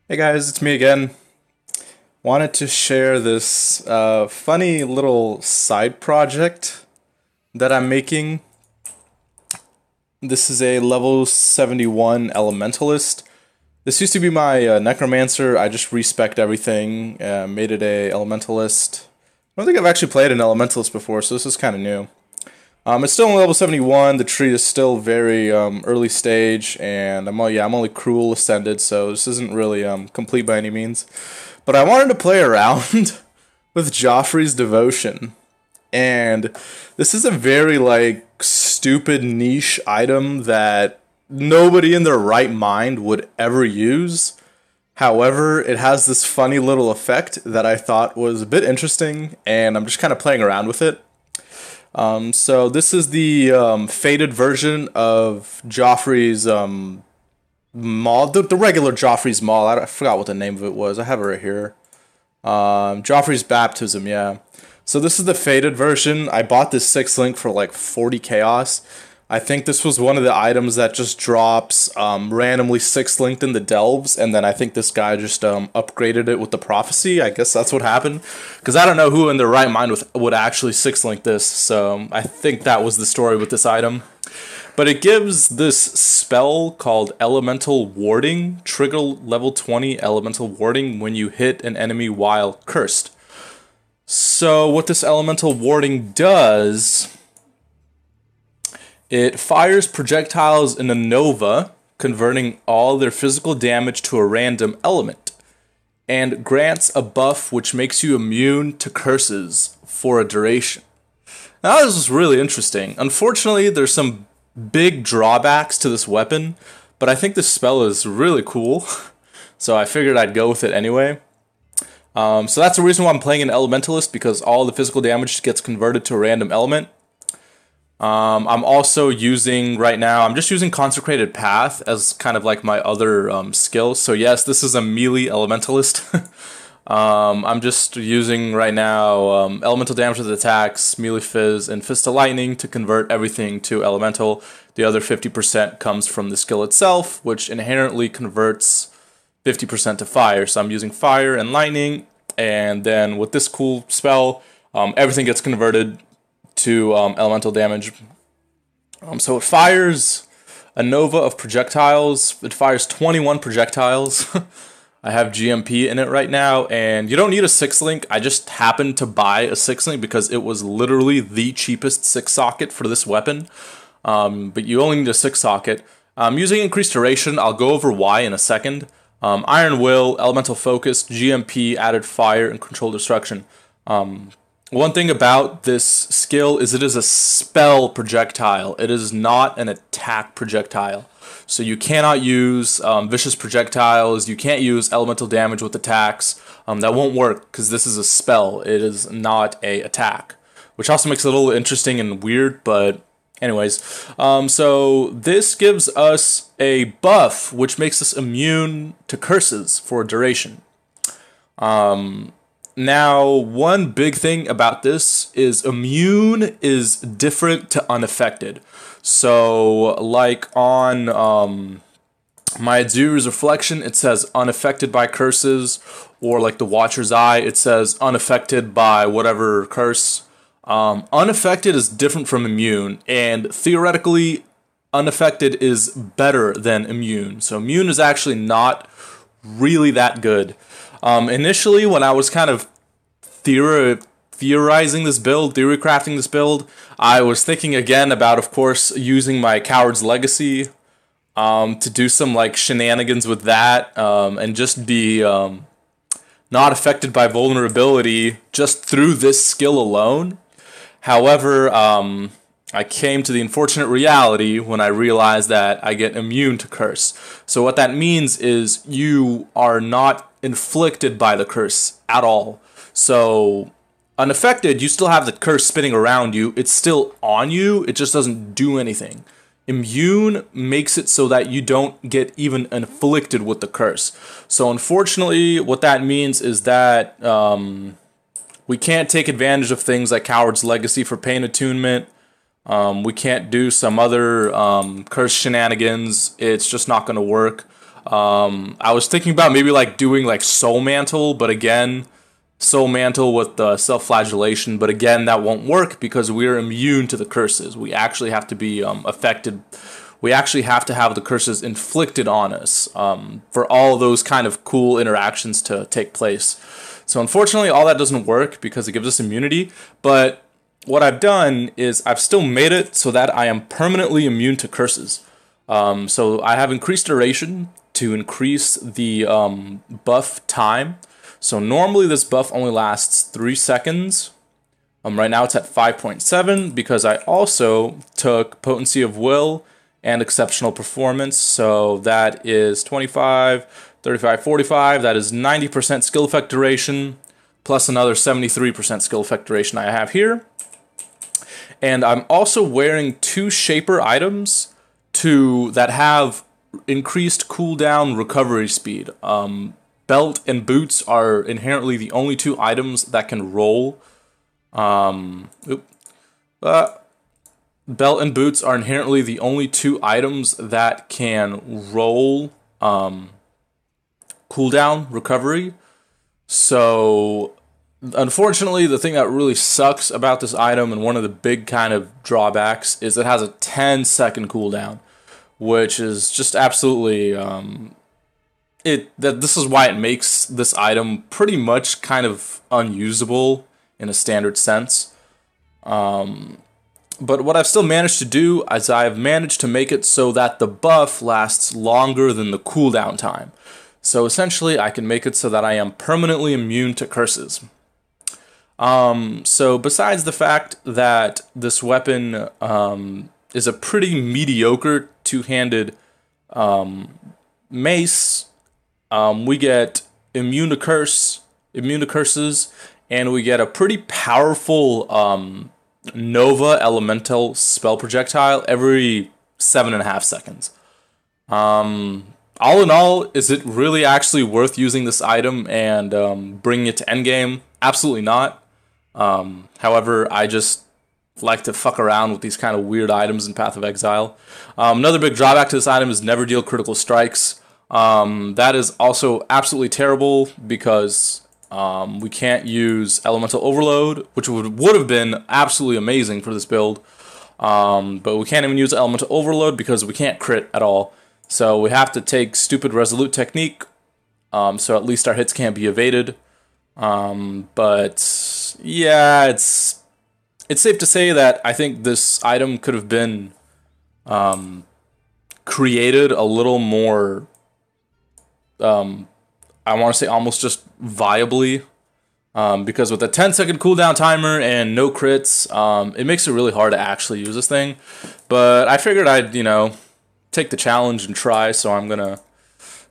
Hey guys, it's me again. Wanted to share this funny little side project that I'm making. This is a level 71 Elementalist. This used to be my Necromancer. I just respec'd everything, made it a Elementalist. I don't think I've actually played an Elementalist before, so this is kind of new. It's still on level 71. The tree is still very early stage, and I'm only Cruel Ascended, so this isn't really complete by any means. But I wanted to play around with Joffrey's Devotion, and this is a very stupid niche item that nobody in their right mind would ever use. However, it has this funny little effect that I thought was a bit interesting, and I'm just kind of playing around with it. So this is the faded version of Joffrey's Maul, the regular Joffrey's Maul. I forgot what the name of it was. I have it right here. Joffrey's Baptism, yeah. So this is the faded version. I bought this 6 link for like 40 chaos. I think this was one of the items that just drops randomly 6 linked in the delves, and then I think this guy just upgraded it with the prophecy. I guess that's what happened, because I don't know who in their right mind would actually 6 link this. So I think that was the story with this item. But it gives this spell called Elemental Warding, trigger level 20 Elemental Warding when you hit an enemy while cursed. So what this Elemental Warding does, it fires projectiles in a nova, converting all their physical damage to a random element, and grants a buff which makes you immune to curses for a duration. Now this is really interesting. Unfortunately, there's some big drawbacks to this weapon, but I think this spell is really cool, so I figured I'd go with it anyway. So that's the reason why I'm playing an Elementalist, because all the physical damage gets converted to a random element. I'm also using, right now, I'm just using Consecrated Path as kind of like my other skill. So yes, this is a melee Elementalist. I'm just using right now elemental damage with attacks, melee fizz, and fist of lightning to convert everything to elemental. The other 50% comes from the skill itself, which inherently converts 50% to fire. So I'm using fire and lightning, and then with this cool spell, everything gets converted to elemental damage. So it fires a nova of projectiles. It fires 21 projectiles. I have GMP in it right now, and you don't need a 6 link. I just happened to buy a 6 link because it was literally the cheapest 6 socket for this weapon. But you only need a 6 socket. Using increased duration, I'll go over why in a second. Iron Will, Elemental Focus, GMP, added fire, and controlled destruction. One thing about this skill is it is a spell projectile. It is not an attack projectile. So you cannot use vicious projectiles. You can't use elemental damage with attacks. That won't work because this is a spell. It is not a attack, which also makes it a little interesting and weird. But anyways, so this gives us a buff which makes us immune to curses for a duration. Now, one big thing about this is immune is different to unaffected. So, like on my Atziri's Reflection, it says unaffected by curses, or like the Watcher's Eye, it says unaffected by whatever curse. Unaffected is different from immune, and theoretically, unaffected is better than immune. So, immune is actually not really that good. Initially, when I was kind of theorizing this build, theory crafting this build, I was thinking again about, of course, using my Coward's Legacy to do some like shenanigans with that, and just be not affected by vulnerability just through this skill alone. However, I came to the unfortunate reality when I realized that I get immune to curse. So what that means is you are not inflicted by the curse at all. So unaffected, you still have the curse spinning around you. It's still on you. It just doesn't do anything. Immune makes it so that you don't get even inflicted with the curse. So unfortunately, what that means is that we can't take advantage of things like Coward's Legacy for pain attunement. We can't do some other curse shenanigans. It's just not going to work. I was thinking about maybe like doing like Soul Mantle, but again, Soul Mantle with the self-flagellation, but again, that won't work because we're immune to the curses. We actually have to be affected. We actually have to have the curses inflicted on us for all those kind of cool interactions to take place. So unfortunately, all that doesn't work because it gives us immunity. But what I've done is I've still made it so that I am permanently immune to curses. So I have increased duration to increase the buff time. So normally this buff only lasts 3 seconds. Right now it's at 5.7 because I also took Potency of Will and Exceptional Performance. So that is 25, 35, 45. That is 90% skill effect duration plus another 73% skill effect duration I have here. And I'm also wearing 2 Shaper items that have increased cooldown recovery speed. Belt and Boots are inherently the only 2 items that can roll. Belt and Boots are inherently the only 2 items that can roll cooldown recovery. So, unfortunately, the thing that really sucks about this item and one of the big kind of drawbacks is it has a 10-second cooldown, which is just absolutely this is why it makes this item pretty much kind of unusable in a standard sense. But what I've still managed to do is I've managed to make it so that the buff lasts longer than the cooldown time. So essentially, I can make it so that I am permanently immune to curses. So besides the fact that this weapon is a pretty mediocre two-handed mace, we get immune to curses, and we get a pretty powerful Nova Elemental spell projectile every 7.5 seconds. All in all, is it really actually worth using this item and bringing it to endgame? Absolutely not. However, I just like to fuck around with these kind of weird items in Path of Exile. Another big drawback to this item is never deal critical strikes. That is also absolutely terrible because we can't use Elemental Overload, which would have been absolutely amazing for this build. But we can't even use Elemental Overload because we can't crit at all. So we have to take stupid Resolute Technique, so at least our hits can't be evaded. But yeah, it's safe to say that I think this item could have been created a little more, I want to say almost just viably, because with a 10-second cooldown timer and no crits, it makes it really hard to actually use this thing. But I figured I'd, take the challenge and try, so I'm gonna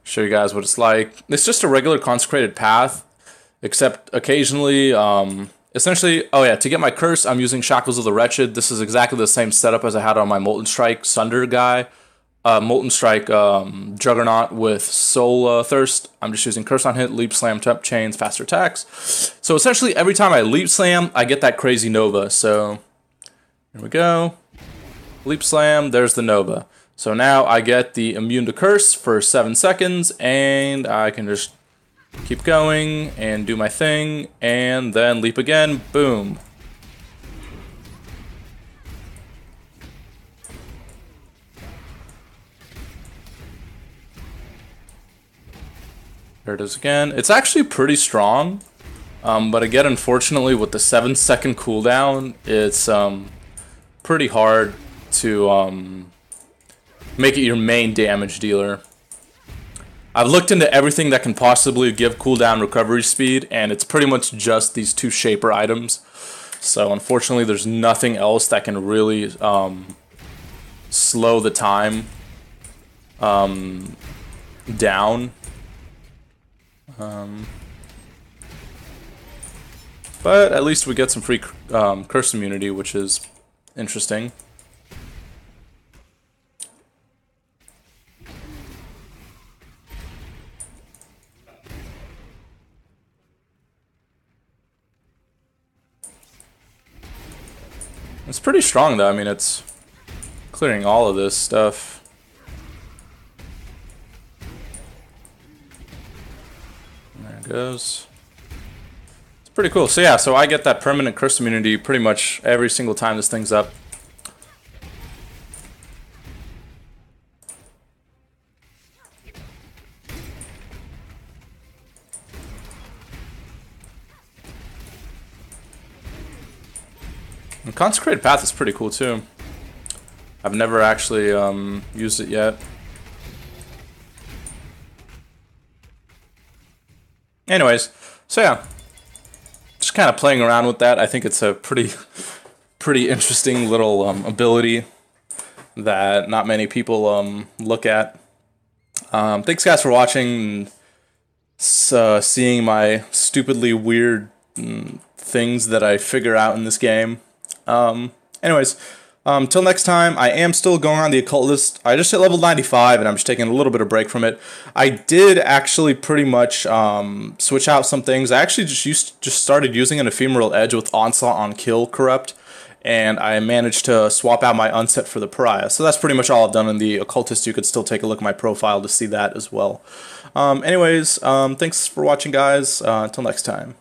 show you guys what it's like. It's just a regular consecrated path, except occasionally, essentially, oh yeah, to get my curse, I'm using Shackles of the Wretched. This is exactly the same setup as I had on my Molten Strike Sunder guy. Molten Strike Juggernaut with Soul Thirst. I'm just using Curse on Hit, Leap Slam, Temp Chains, Faster Attacks. So essentially, every time I Leap Slam, I get that crazy Nova. So, here we go. Leap Slam, there's the Nova. So now I get the Immune to Curse for 7 seconds, and I can just keep going and do my thing, and then leap again, boom. There it is again. It's actually pretty strong, but again, unfortunately, with the 7-second cooldown, it's pretty hard to make it your main damage dealer. I've looked into everything that can possibly give cooldown recovery speed, and it's pretty much just these 2 Shaper items. So unfortunately, there's nothing else that can really slow the time down. But at least we get some free curse immunity, which is interesting. It's pretty strong though, I mean it's clearing all of this stuff. goes. It's pretty cool. So yeah, so I get that permanent curse immunity pretty much every single time this thing's up. And Consecrated Path is pretty cool too. I've never actually used it yet. Anyways, so yeah, just kind of playing around with that. I think it's a pretty interesting little ability that not many people look at. Thanks guys for watching and seeing my stupidly weird things that I figure out in this game. Anyways, till next time, I am still going on the Occultist. I just hit level 95 and I'm just taking a little bit of break from it. I did actually pretty much switch out some things. I actually just started using an Ephemeral Edge with Onslaught on Kill Corrupt, and I managed to swap out my Unset for the Pariah. So that's pretty much all I've done in the Occultist. You could still take a look at my profile to see that as well. Anyways, thanks for watching guys. Until next time.